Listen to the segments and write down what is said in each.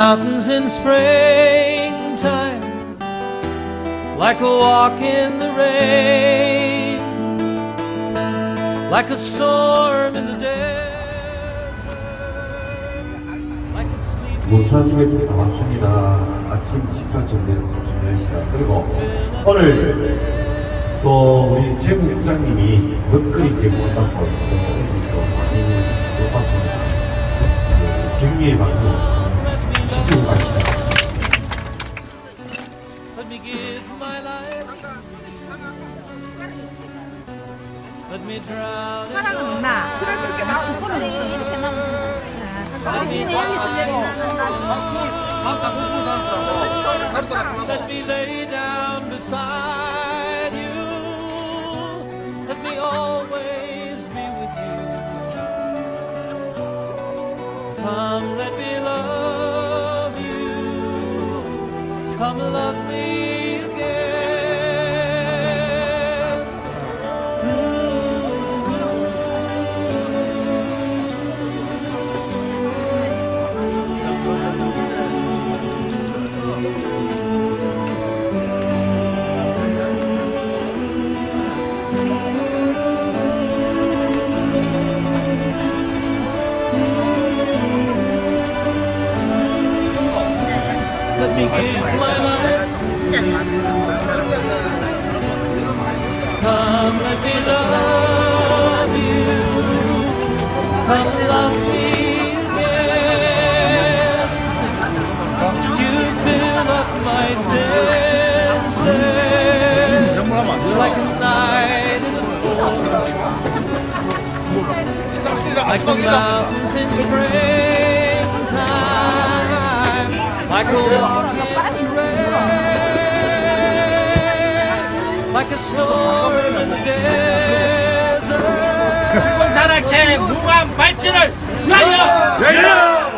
Mountains in springtime, like a walk in the rain, like a storm in the desert, like a sleep. 모차집에서 나왔습니다. 아침 식사 준비를 준비하시다. 그리고 오늘 또 우리 재구 부장님이 멋그리 제공한다고 어제부터 많이 못 봤습니다. 경리의 방송 지지고 가시다. Let me give my life. Let me drown in 사랑은 your 없나? 그래 그렇게 나 그거를 이렇게 나면 Let me lay down beside you. Let me always be with you. Come, let me love you. Come, love me again. Let me give my life. Come, let me love you. Come, love me again. You fill up my senses like a night in the forest, like the mountains in springtime, like a walk in the rain, like a storm in the desert. 사랑해 무한 발전을 위하여!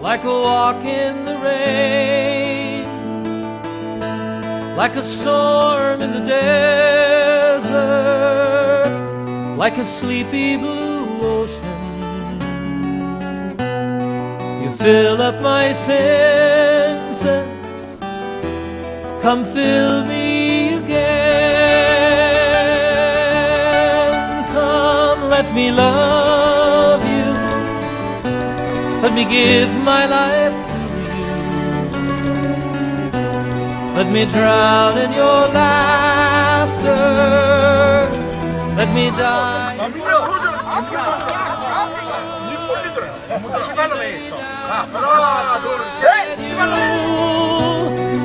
Like a walk in the rain, like a storm in the desert, like a sleepy blue ocean. You fill up my senses, come fill me again. Come, let me love you. Let me give my life to you. Let me drown in your laughter. Let me die.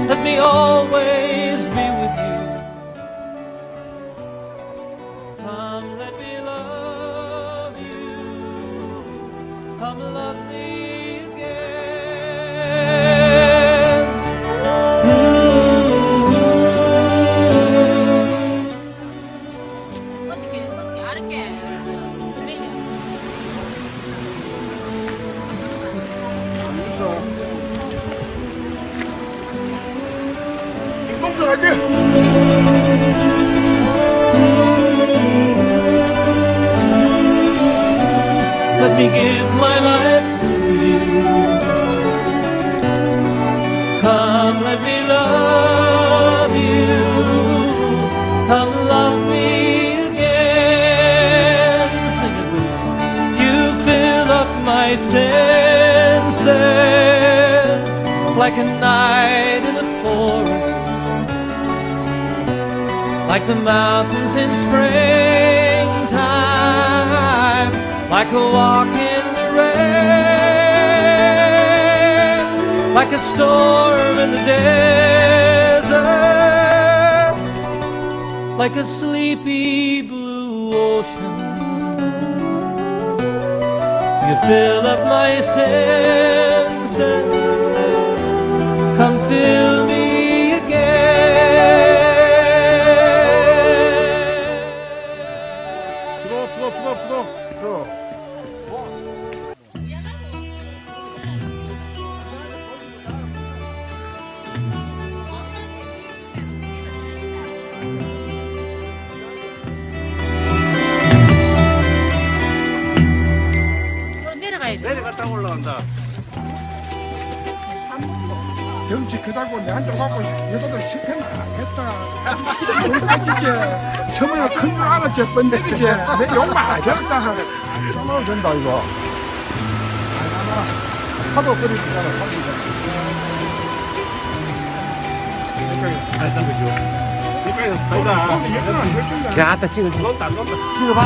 Let me always be with you. Come, let me love you. Come, love me again. 어떻게 알게. Let me give my life to you. Come, let me love you. Come, love me again. Sing it with me. You fill up my senses like a night in the forest, like the mountains in springtime, like a walk in the rain, like a storm in the desert, like a sleepy blue ocean. You fill up my senses, come fill me again. 내려갔다 올라간다. 정치 그다고 내 한쪽 갖고 여자들 실패는 안 했다. 진짜 처음에 큰 줄 알았지 번데기지. 내 욕 많이 들었다. 정말 된다 이거. 차도 끓이잖아. 살짝 그죠. 이까지 살다. 얘는 안 될줄 야, 아따 찍어. 넌다, 넌다. 찍어봐.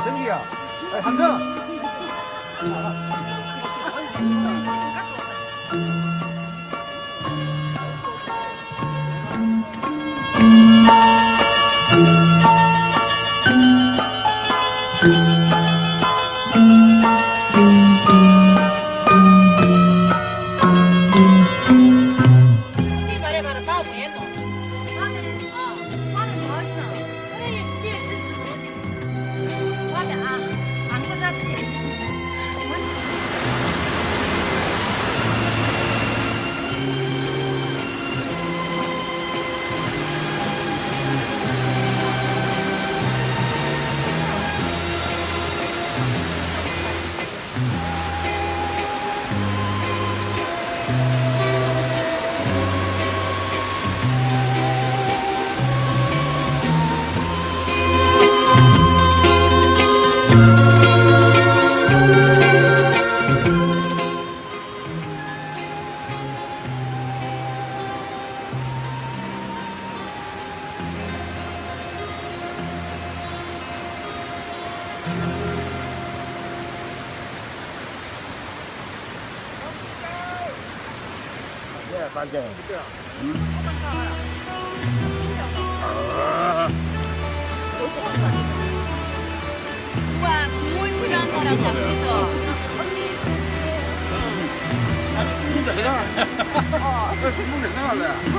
등기야. 한 장. 반장. 누가 국물 필요한 사람 앞에서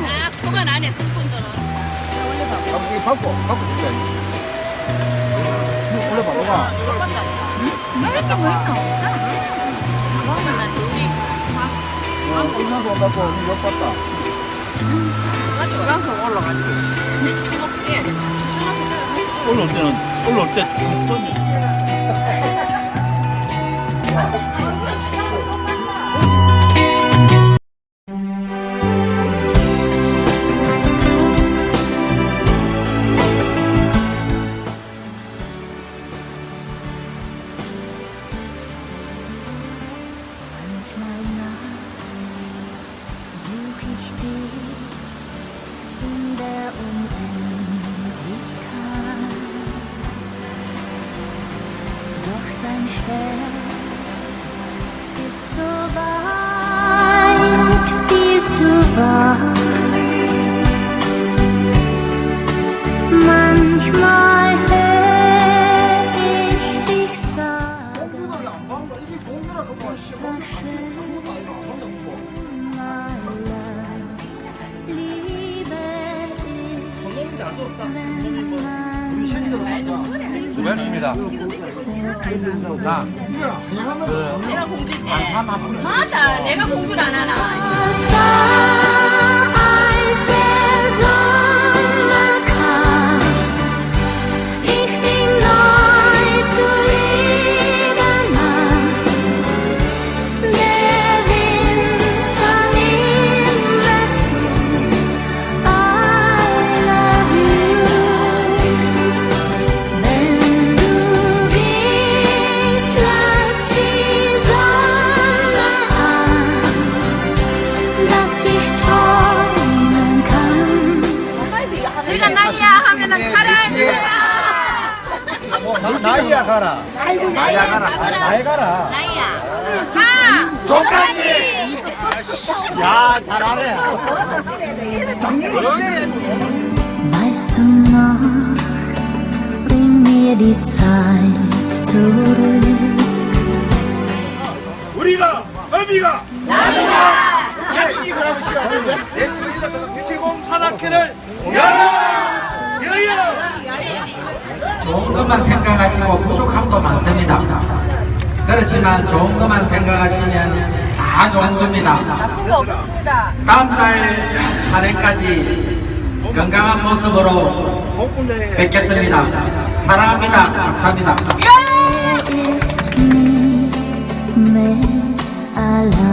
나 그만 안 해, 승분들은. 이거 받고 줄게. 원래 봐봐. 그러면 난 우리 이만도 안 받고 이거 받다. 내 지금 먹고 해야 돼. 올라올 때 던져. suche ich dich in der Unendlichkeit. Doch dein Stern ist so weit, viel zu weit. Manchmal hör ich dich sagen, es war schön, my love. 수고했습니다. 자, 내가 공주지. 맞아, 내가 공주를 안 하나. Als der Sommer kam, ich fing neu zu leben an. Der Wind sang immer zu, I love you. Wenn du gehst, lass die Sonne an, dass ich träumen kann. 내가 나이야 하면은 가라. 나이야 가라. 나이야 가라. 나이 가라. 나이야. 가. 똑같이. 야, 잘하네. Weißt du noch, bring mir die Zeit zurück. 우리가 어디가 나비가 이 그럼 시간인데 지금 산악회를 열어 좋은 것만 생각하시고 부족함도 많습니다. 그렇지만 좋은 것만 생각하시면 다 좋은 겁니다. 다음 달 한 해까지 건강한 모습으로 뵙겠습니다. 사랑합니다. 감사합니다. Er ist nicht mehr allein.